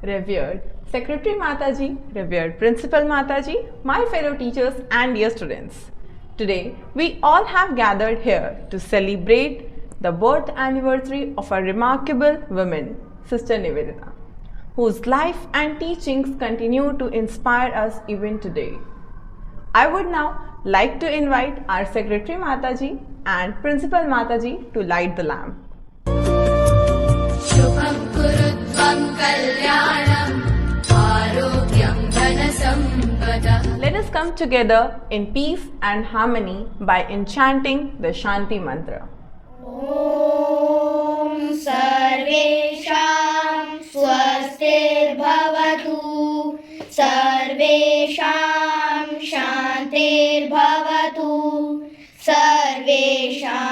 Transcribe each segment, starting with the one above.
Revered Secretary Mataji, revered Principal Mataji, my fellow teachers and dear students. Today, we all have gathered here to celebrate the birth anniversary of a remarkable woman, Sister Nivedita, whose life and teachings continue to inspire us even today. I would now like to invite our Secretary Mataji and Principal Mataji to light the lamp. Shubham kurutvam kalyanam arogyam dhanasampada. Let us come together in peace and harmony by enchanting the Shanti mantra. Om Sarvesham Swastir Bhavatu. Sarvesham Shantir Bhavatu. Sarvesham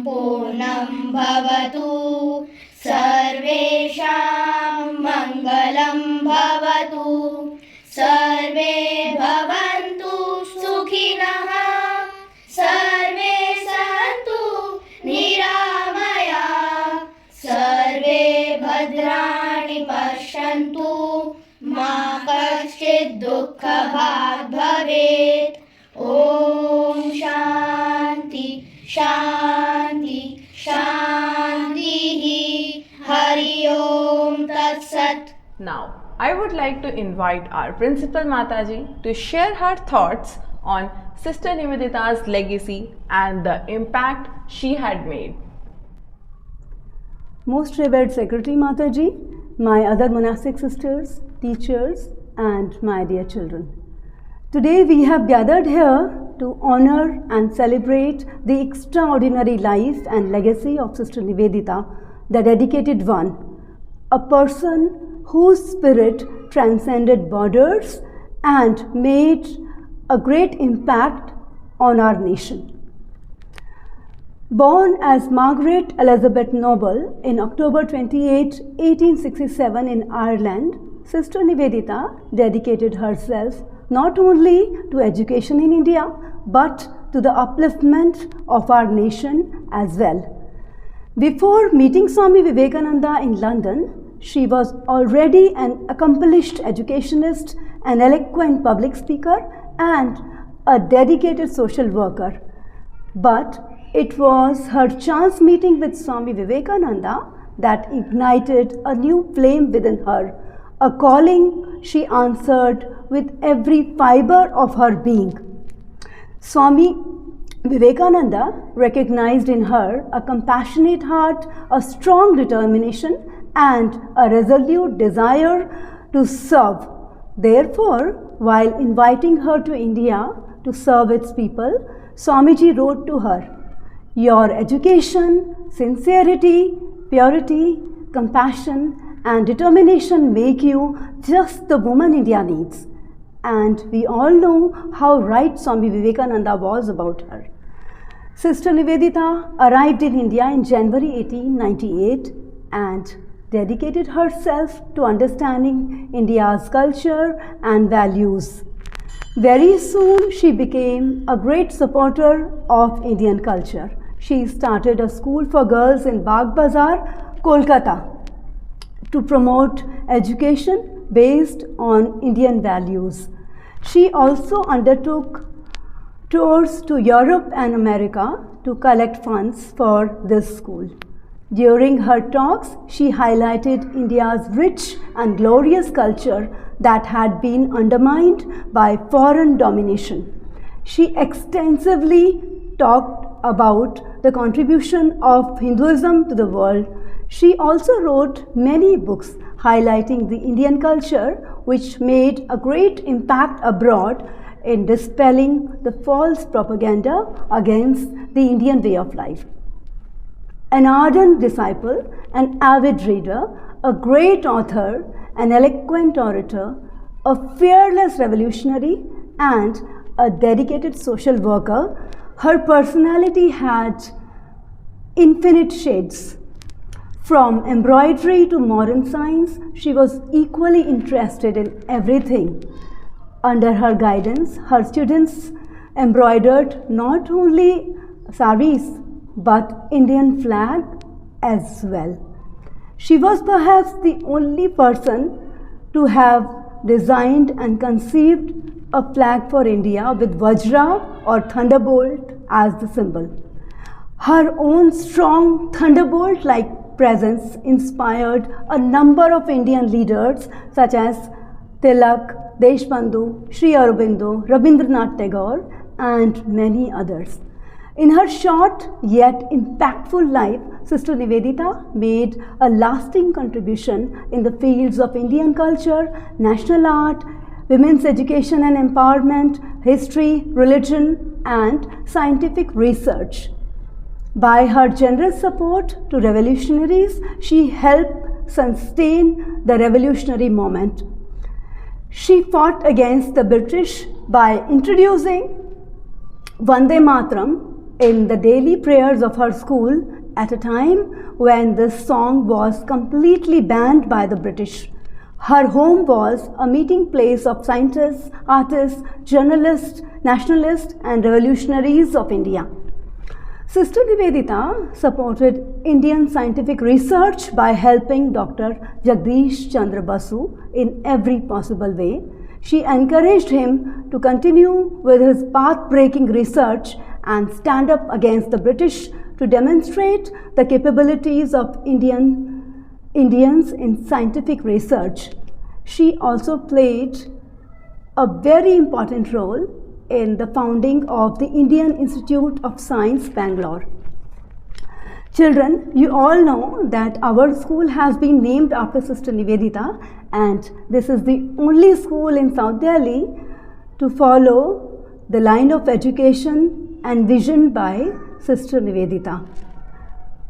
Purnam Bhavatu. Sarvesham Mangalam Bhavatu. Sarve Bhavantu Sukhinah. Sarve Santu Niramaya. Sarve Bhadrani Pashyantu. Ma Kaschid Dukkha Bhag Bhavet. Om Shanti Shanti Shanti. Hari Om Tat Sat. Now, I would like to invite our Principal Mataji to share her thoughts on Sister Nivedita's legacy and the impact she had made. Most revered Secretary Mataji, my other monastic sisters, teachers, and my dear children. Today we have gathered here to honor and celebrate the extraordinary life and legacy of Sister Nivedita, the dedicated one, a person whose spirit transcended borders and made a great impact on our nation. Born as Margaret Elizabeth Noble in October 28, 1867 in Ireland, Sister Nivedita dedicated herself not only to education in India, but to the upliftment of our nation as well. Before meeting Swami Vivekananda in London, she was already an accomplished educationist, an eloquent public speaker, and a dedicated social worker. But it was her chance meeting with Swami Vivekananda that ignited a new flame within her, a calling she answered with every fiber of her being. Swami Vivekananda recognized in her a compassionate heart, a strong determination, and a resolute desire to serve. Therefore, while inviting her to India to serve its people, Swamiji wrote to her, "Your education, sincerity, purity, compassion, and determination make you just the woman India needs." And we all know how right Swami Vivekananda was about her. Sister Nivedita arrived in India in January 1898 and dedicated herself to understanding India's culture and values. Very soon she became a great supporter of Indian culture. She started a school for girls in Bagh Bazar, Kolkata, to promote education based on Indian values. She also undertook tours to Europe and America to collect funds for this school. During her talks, she highlighted India's rich and glorious culture that had been undermined by foreign domination. She extensively talked about the contribution of Hinduism to the world. She also wrote many books highlighting the Indian culture, which made a great impact abroad in dispelling the false propaganda against the Indian way of life. An ardent disciple, an avid reader, a great author, an eloquent orator, a fearless revolutionary, and a dedicated social worker, her personality had infinite shades. From embroidery to modern science, she was equally interested in everything. Under her guidance, her students embroidered not only saris but Indian flag, as well. She was perhaps the only person to have designed and conceived a flag for India with Vajra or thunderbolt as the symbol. Her own strong thunderbolt-like presence inspired a number of Indian leaders such as Tilak, Deshbandhu, Sri Aurobindo, Rabindranath Tagore, and many others. In her short yet impactful life, Sister Nivedita made a lasting contribution in the fields of Indian culture, national art, women's education and empowerment, history, religion, and scientific research. By her generous support to revolutionaries, she helped sustain the revolutionary movement. She fought against the British by introducing Vande Mataram in the daily prayers of her school at a time when this song was completely banned by the British. Her home was a meeting place of scientists, artists, journalists, nationalists, and revolutionaries of India. Sister Nivedita supported Indian scientific research by helping Dr. Jagdish Chandra Basu in every possible way. She encouraged him to continue with his path-breaking research and stand up against the British to demonstrate the capabilities of Indians in scientific research. She also played a very important role in the founding of the Indian Institute of Science, Bangalore. Children, you all know that our school has been named after Sister Nivedita, and this is the only school in South Delhi to follow the line of education envisioned by Sister Nivedita.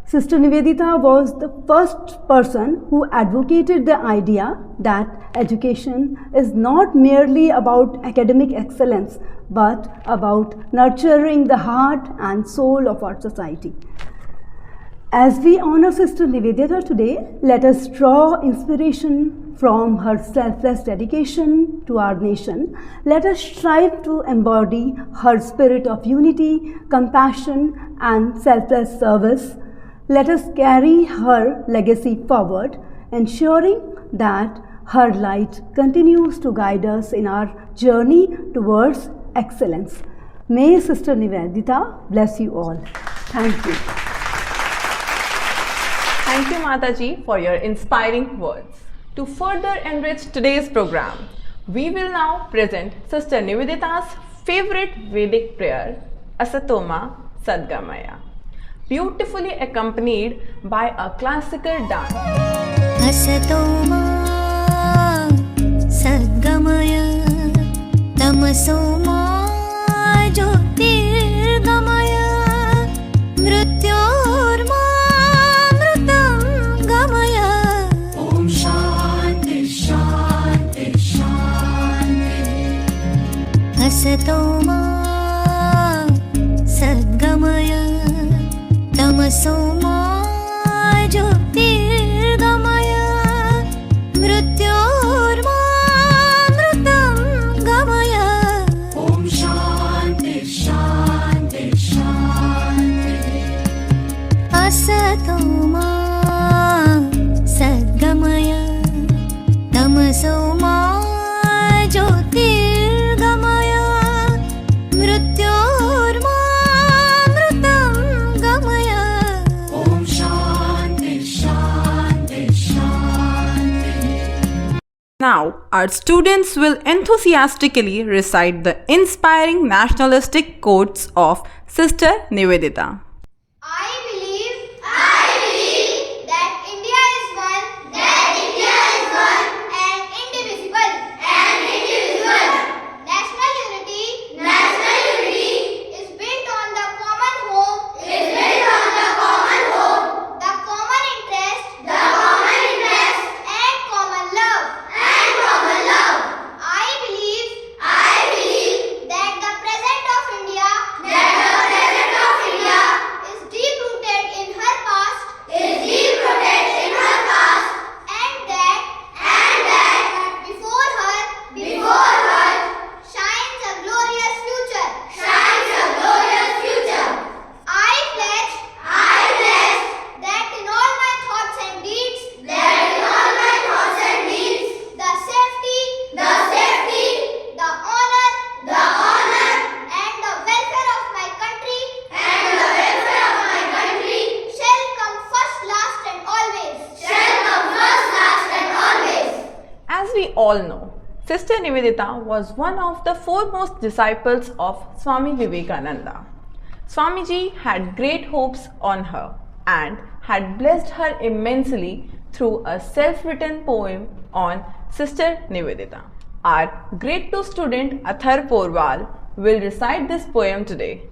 Sister Nivedita was the first person who advocated the idea that education is not merely about academic excellence, but about nurturing the heart and soul of our society. As we honor Sister Nivedita today, let us draw inspiration from her selfless dedication to our nation. Let us strive to embody her spirit of unity, compassion, and selfless service. Let us carry her legacy forward, ensuring that her light continues to guide us in our journey towards excellence. May Sister Nivedita bless you all. Thank you. Thank you, Mataji, for your inspiring words. To further enrich today's program, we will now present Sister Nivedita's favorite Vedic prayer, Asatoma Sadgamaya, beautifully accompanied by a classical dance. Asatoma Sadgamaya Tamasoma Jyotirgamaya Mrityorma Mritam Gamaya. Om Shanti Shanti Shanti. Asatoma Sadgamaya Tamasoma Jyotirgamaya Mrityorma Mritam Gamaya. Om Shanti Shanti Shanti. Asatoma Sadgamaya Tamasoma Jyotirgamaya Mrityorma Mritam Gamaya. Om Shanti Shanti Shanti. Now, our students will enthusiastically recite the inspiring nationalistic quotes of Sister Nivedita. I believe that India is one, and indivisible. National unity is built on the common home, the common interest, and common love. I believe that the present of India all know, Sister Nivedita was one of the foremost disciples of Swami Vivekananda. Swamiji had great hopes on her and had blessed her immensely through a self-written poem on Sister Nivedita. Our grade 2 student Athar Porwal will recite this poem today.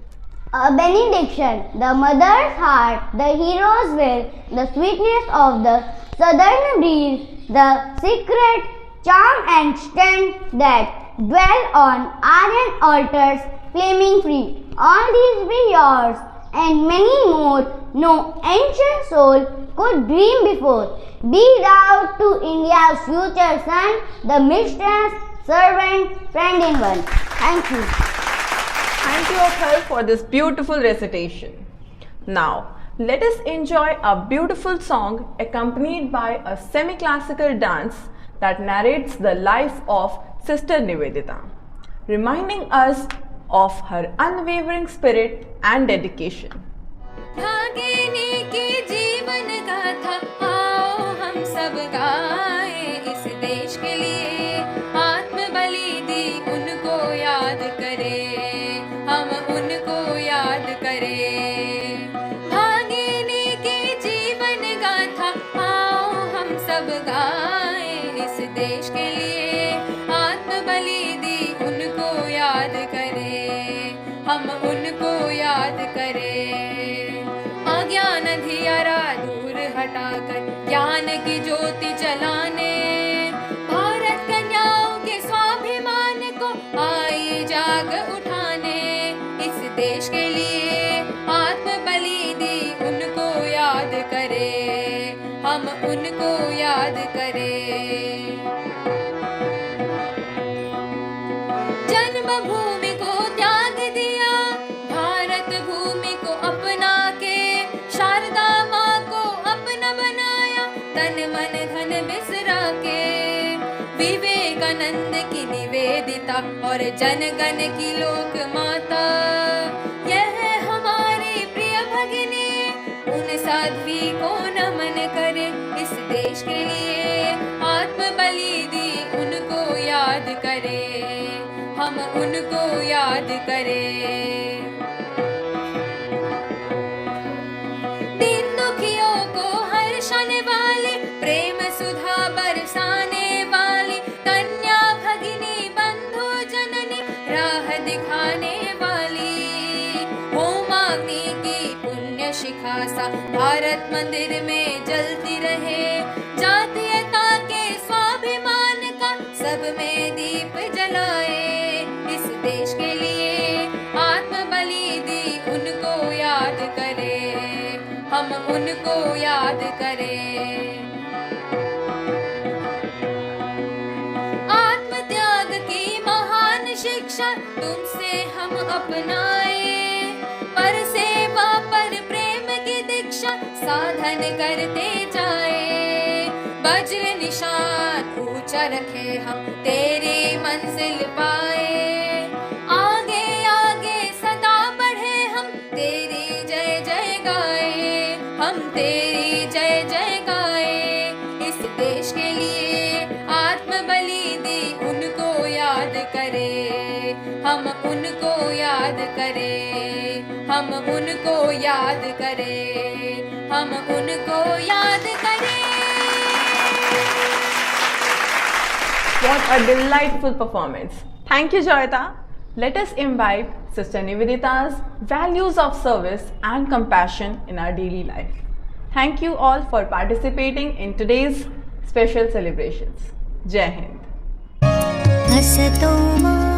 A benediction, the mother's heart, the hero's will, the sweetness of the southern breeze, the secret charm and strength that dwell on Aryan altars, flaming free. All these be yours, and many more no ancient soul could dream before. Be thou to India's future son, the mistress, servant, friend in one. Thank you. Thank you, Athar, for this beautiful recitation. Now, let us enjoy a beautiful song accompanied by a semi-classical dance that narrates the life of Sister Nivedita, reminding us of her unwavering spirit and dedication. भागिनी की जीवन गाथा आओ हम सब गाएं इस देश के लिए आत्म बलि दी उनको याद करें हम उनको याद करें भागिनी की जीवन गाथा आओ हम सब गाएं इस देश के लिए आत्म बलि दी उनको याद करें हम उनको याद करें अज्ञान अंधियारा दूर हटाकर ज्ञान की ज्योति जलाने भारत कन्याओं के स्वाभिमान को आई जाग उठाने इस देश के लिए आत्म बलि दी उनको याद करें हम उनको याद करें जन्मभूमि को त्याग दिया भारत भूमि को अपना के शारदा माँ को अपना बनाया तन मन धन बिसरा के विवेकानंद की निवेदिता और जनगण की लोक माता यह है हमारी प्रिय भगिनी उन साध्वी को नमन करे इस देश के लिए आत्म बलि दी उनको याद करे हम उनको याद करें दिन दुखियों को हर्षाने वाली प्रेम सुधा बरसाने वाली कन्या भगिनी बंधु जननी राह दिखाने वाली होमाग्नि की पुण्य शिखा सा भारत मंदिर में जलती रहे जातीयता के स्वाभिमान का सब में दीप जलाए इस देश के लिए आत्म बलि दी उनको याद करें हम उनको याद करें आत्म त्याग की महान शिक्षा तुमसे हम अपनाए पर सेवा पर प्रेम की दीक्षा साधन करते जाए वज्र निशान ऊंचा रखे हम तेरी मंजिल पाए आगे आगे सदा बढ़े हम तेरी जय जय गाए हम तेरी जय जय गाए इस देश के लिए आत्म बलि दी उनको याद करें हम उनको याद करें हम उनको याद करें हम उनको याद करें What a delightful performance. Thank you, Joyita. Let us imbibe Sister Nivedita's values of service and compassion in our daily life. Thank you all for participating in today's special celebrations. Jai Hind. असतो मा